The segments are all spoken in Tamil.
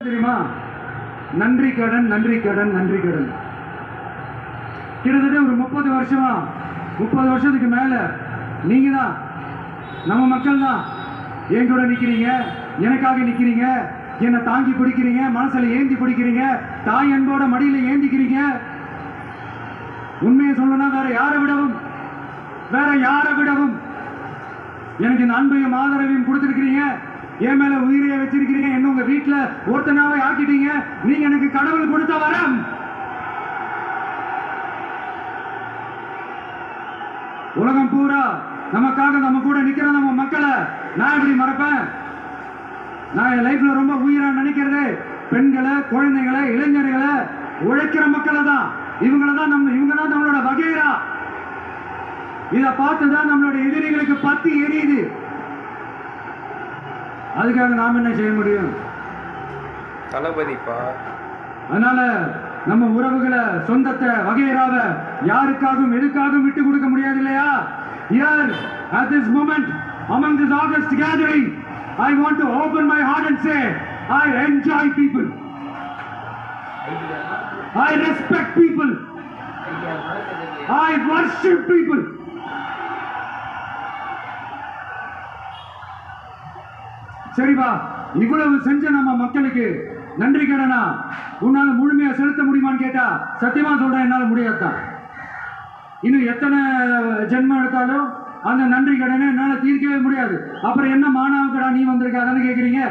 தெரியுமா? நன்றி கடன், நன்றி கடன், நன்றி கடன். கிட்டத்தட்ட ஒரு 30 வருஷமா, 30 வருஷத்துக்கு மேல நீங்க தான், நம்ம மக்கள் தான் என் கூட நிக்கிறீங்க, எனக்காக நிக்கிறீங்க, என்னை தாங்கி பிடிக்கிறீங்க, மனசுல ஏந்தி பிடிக்கிறீங்க, தாய் அன்போட மடியில ஏந்திக்கிறீங்க. உண்மையை சொல்லணும்னா வேற யாரை விடவும் எனக்கு இந்த அன்பையும் ஆதரவையும் கொடுத்திருக்கிறீங்க. என் மேல உயிரைய வச்சிருக்கிறீங்க. என்ன உங்க வீட்டுல ஒருத்தனாவே ஆக்கிட்டீங்க. நீங்க எனக்கு கடவுள் கொடுத்த வரம். உலகம் பூரா நமக்காக நம்ம கூட நிக்கிற நம்ம மக்களை நான் எப்படி மறப்பேன்? நான் என் லைஃப்ல ரொம்ப உயிரா நினைக்கிறது பெண்களை, குழந்தைகளை, இளைஞர்களை, உழைக்கிற மக்களை தான். இவங்க தான் நம்மளோட வகைரா. இதை பார்த்துதான் நம்மளுடைய எதிரிகளுக்கு பத்தி எரியுது. அதுக்காக நாம் என்ன செய்ய முடியும்? தளபதிப்பா. அதனால நம்ம உறவுகளை, சொந்தத்தை, வகைராவை யாருக்காகவும் எதுக்காகவும் விட்டு கொடுக்க முடியாது இல்லையா? Here at this moment among this August gathering, I want to open my heart and say I enjoy people, I respect people, I worship people. சரிவா, இவ்வளவு செஞ்ச நம்ம மக்களுக்கு நன்றி கடனா உன்னால முழுமையா செலுத்த முடியுமான்னு கேட்டா சத்தியமா சொல்றேன், என்னால முடியாதுதான். இன்னும் எத்தனை ஜென்மம் எடுத்தாலும் அந்த நன்றி கடனை என்னால தீர்க்கவே முடியாது. அப்புறம் என்ன மானாவுக்கடா நீ வந்திருக்க அதானே கேக்குறீங்க?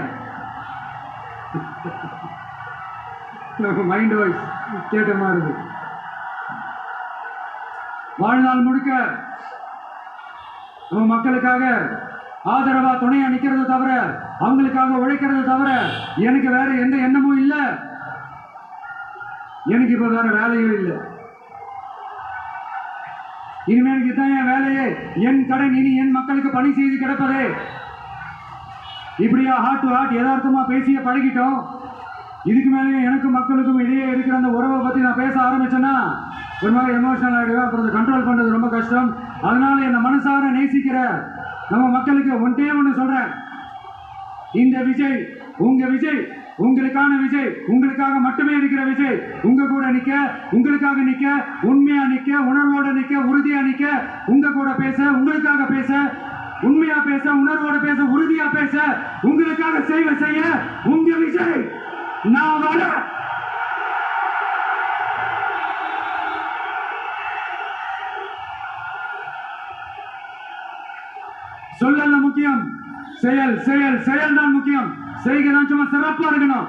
மைண்ட் வாய்ஸ் கேட்ட மாதிரி. வாழ்நாள் முழுக்க நம்ம மக்களுக்காக ஆதரவா துணையா நிக்கிறது தவிர, அவங்களுக்காக உழைக்கிறது தவிர எனக்கு வேற எந்த எண்ணமும் இல்லை. எனக்கு இப்ப வேற வேலையும் இல்லை. இனிமேலுக்கு தான் என் வேலையே, என் கடன் இனி என் மக்களுக்கு பணி செய்து கிடப்பதே. இப்படியா ஹார்ட் டு ஹார்ட் யதார்த்தமா பேசிய பழகிட்டோம். இதுக்கு மேலே எனக்கும் மக்களுக்கும் இடையே இருக்கிற அந்த உறவை பத்தி நான் பேச ஆரம்பிச்சேன்னா ஒரு மாதிரி எமோஷனல் ஆகிடுவேன். அப்புறம் கண்ட்ரோல் பண்றது ரொம்ப கஷ்டம். அதனால என்ன மனசார நேசிக்கிற நம்ம மக்களுக்கு ஒன்றே ஒன்று சொல்றேன், இந்த விஜய் உங்க விஜய், உங்களுக்கான விஜய், உங்களுக்காக மட்டுமே இருக்கிற விஜய். உங்க கூட நிக்க, உங்களுக்காக நிக்க, உண்மையா நிக்க, உணர்வோட நிக்க, உறுதியா நிக்க, உங்க கூட பேச, உங்களுக்காக பேச, உண்மையா பேச, உணர்வோட பேச, உறுதியா பேச, உங்களுக்காக செய்ய உங்க விஜய். நான் வர சொல்லல முக்கியம், செயல் தான் முக்கியம். செய்கை தான் சும்மா சிறப்பா இருக்கணும்.